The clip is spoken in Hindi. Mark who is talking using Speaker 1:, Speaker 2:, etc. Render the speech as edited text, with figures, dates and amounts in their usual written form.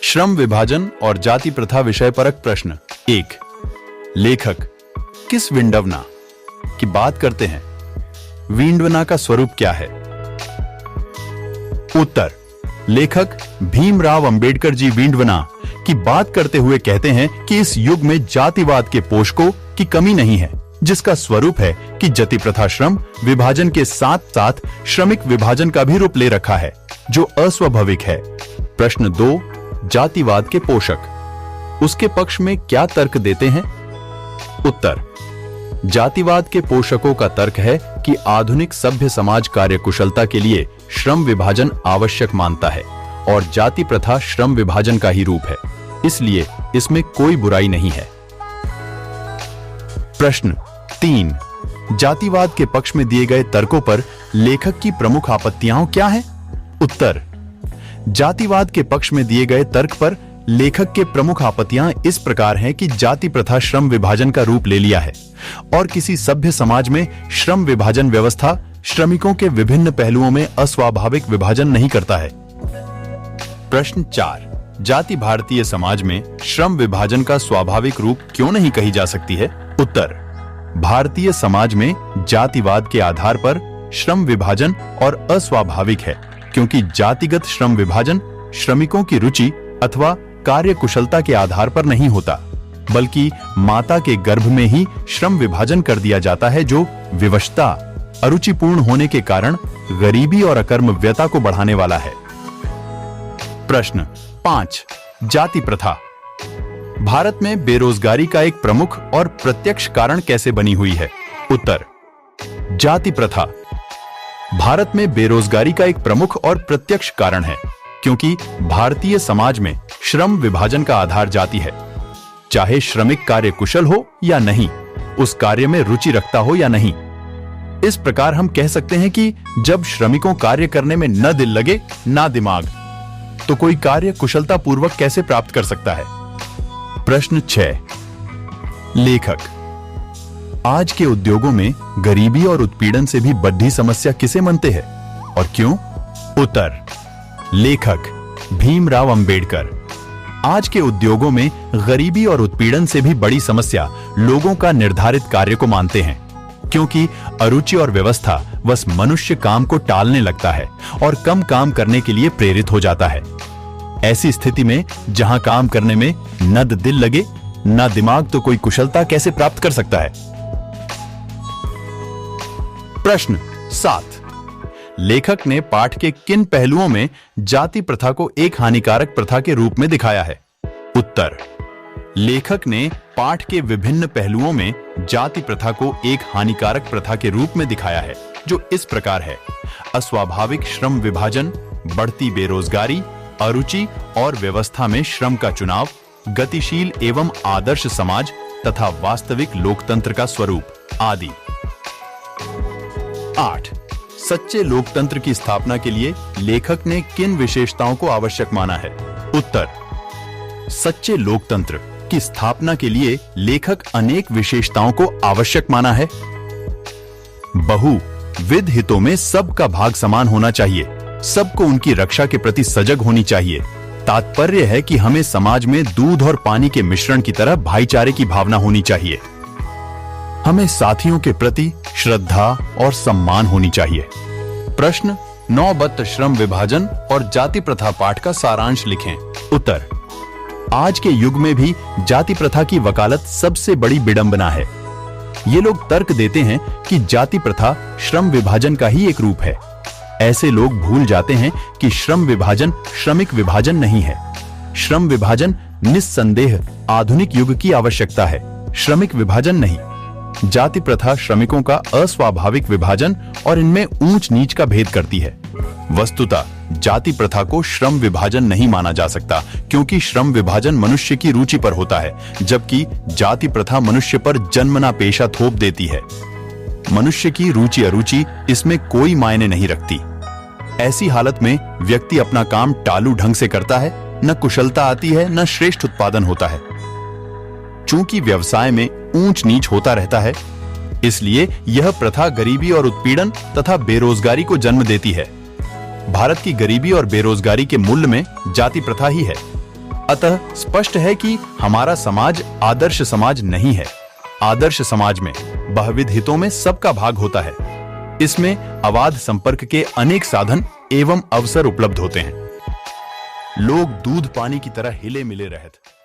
Speaker 1: श्रम विभाजन और जाति प्रथा विषय परक प्रश्न। 1। लेखक किस विडंबना की बात करते हैं? विडंबना का स्वरूप क्या है? उत्तर। लेखक भीमराव अंबेडकर जी विडंबना की बात करते हुए कहते हैं कि इस युग में जातिवाद के पोषकों की कमी नहीं है, जिसका स्वरूप है कि जाति प्रथा श्रम विभाजन के साथ साथ श्रमिक विभाजन का भी रूप ले रखा है, जो अस्वाभाविक है। प्रश्न 2। जातिवाद के पोषक उसके पक्ष में क्या तर्क देते हैं? उत्तर। जातिवाद के पोषकों का तर्क है कि आधुनिक सभ्य समाज कार्यकुशलता के लिए श्रम विभाजन आवश्यक मानता है और जाति प्रथा श्रम विभाजन का ही रूप है, इसलिए इसमें कोई बुराई नहीं है। प्रश्न 3। जातिवाद के पक्ष में दिए गए तर्कों पर लेखक की प्रमुख आपत्तियां क्या हैं? उत्तर। जातिवाद के पक्ष में दिए गए तर्क पर लेखक के प्रमुख आपत्तियां इस प्रकार हैं कि जाति प्रथा श्रम विभाजन का रूप ले लिया है और किसी सभ्य समाज में श्रम विभाजन व्यवस्था श्रमिकों के विभिन्न पहलुओं में अस्वाभाविक विभाजन नहीं करता है। प्रश्न 4। जाति भारतीय समाज में श्रम विभाजन का स्वाभाविक रूप क्यों नहीं कही जा सकती है? उत्तर। भारतीय समाज में जातिवाद के आधार पर श्रम विभाजन और अस्वाभाविक है, क्योंकि जातिगत श्रम विभाजन श्रमिकों की रुचि अथवा कार्यकुशलता के आधार पर नहीं होता, बल्कि माता के गर्भ में ही श्रम विभाजन कर दिया जाता है, जो विवशता अरुचिपूर्ण होने के कारण गरीबी और अकर्मव्यता को बढ़ाने वाला है। प्रश्न 5। जाति प्रथा भारत में बेरोजगारी का एक प्रमुख और प्रत्यक्ष कारण कैसे बनी हुई है? उत्तर। जाति प्रथा भारत में बेरोजगारी का एक प्रमुख और प्रत्यक्ष कारण है, क्योंकि भारतीय समाज में श्रम विभाजन का आधार जाति है। चाहे श्रमिक कार्य कुशल हो या नहीं, उस कार्य में रुचि रखता हो या नहीं। इस प्रकार हम कह सकते हैं कि जब श्रमिकों कार्य करने में न दिल लगे ना दिमाग, तो कोई कार्य कुशलता पूर्वक कैसे प्राप्त कर सकता है? प्रश्न 6। लेखक आज के उद्योगों में गरीबी और उत्पीड़न से भी बड़ी समस्या किसे मानते हैं और क्यों? उत्तर। लेखक भीमराव अंबेडकर आज के उद्योगों में गरीबी और उत्पीड़न से भी बड़ी समस्या लोगों का निर्धारित कार्य को मानते हैं, क्योंकि अरुचि और व्यवस्था बस मनुष्य काम को टालने लगता है और कम काम करने के लिए प्रेरित हो जाता है। ऐसी स्थिति में जहां काम करने में न दिल लगे न दिमाग, तो कोई कुशलता कैसे प्राप्त कर सकता है? प्रश्न 7। लेखक ने पाठ के किन पहलुओं में जाति प्रथा को एक हानिकारक प्रथा के रूप में दिखाया है? उत्तर। लेखक ने पाठ के विभिन्न पहलुओं में जाति प्रथा को एक हानिकारक प्रथा के रूप में दिखाया है, जो इस प्रकार है: अस्वाभाविक श्रम विभाजन, बढ़ती बेरोजगारी, अरुचि और व्यवस्था में श्रम का चुनाव, गतिशील एवं आदर्श समाज तथा वास्तविक लोकतंत्र का स्वरूप आदि। 8। सच्चे लोकतंत्र की स्थापना के लिए लेखक ने किन विशेषताओं को आवश्यक माना है? उत्तर। सच्चे लोकतंत्र की स्थापना के लिए लेखक अनेक विशेषताओं को आवश्यक माना है। बहुविध हितों में सबका भाग समान होना चाहिए, सबको उनकी रक्षा के प्रति सजग होनी चाहिए। तात्पर्य है कि हमें समाज में दूध और पानी के मिश्रण की तरह भाईचारे की भावना होनी चाहिए। हमें साथियों के प्रति श्रद्धा और सम्मान होनी चाहिए। प्रश्न 9। बत श्रम विभाजन और जाति प्रथा पाठ का सारांश लिखें। उत्तर। आज के युग में भी जाति प्रथा की वकालत सबसे बड़ी विडंबना है। ये लोग तर्क देते हैं कि जाति प्रथा श्रम विभाजन का ही एक रूप है। ऐसे लोग भूल जाते हैं कि श्रम विभाजन श्रमिक विभाजन नहीं है। श्रम विभाजन निस्संदेह आधुनिक युग की आवश्यकता है, श्रमिक विभाजन नहीं। जाति प्रथा श्रमिकों का अस्वाभाविक विभाजन और इनमें ऊंच नीच का भेद करती है। वस्तुतः जाति प्रथा को श्रम विभाजन नहीं माना जा सकता, क्योंकि श्रम विभाजन मनुष्य की रुचि पर होता है, जबकि जाति प्रथा मनुष्य पर जन्मना पेशा थोप देती है। मनुष्य की रुचि अरुचि इसमें कोई मायने नहीं रखती। ऐसी हालत में व्यक्ति अपना काम टालू ढंग से करता है, न कुशलता आती है न श्रेष्ठ उत्पादन होता है। चूंकि व्यवसाय में ऊंच नीच होता रहता है, इसलिए यह प्रथा गरीबी और उत्पीड़न तथा बेरोजगारी को जन्म देती है। भारत की गरीबी और बेरोजगारी के मूल में जाति प्रथा ही है। अतः स्पष्ट है कि हमारा समाज आदर्श समाज नहीं है। आदर्श समाज में बहुविध हितों में सबका भाग होता है। इसमें अबाध संपर्क के अनेक साधन एवं अवसर उपलब्ध होते हैं। लोग दूध पानी की तरह हिले मिले रहते।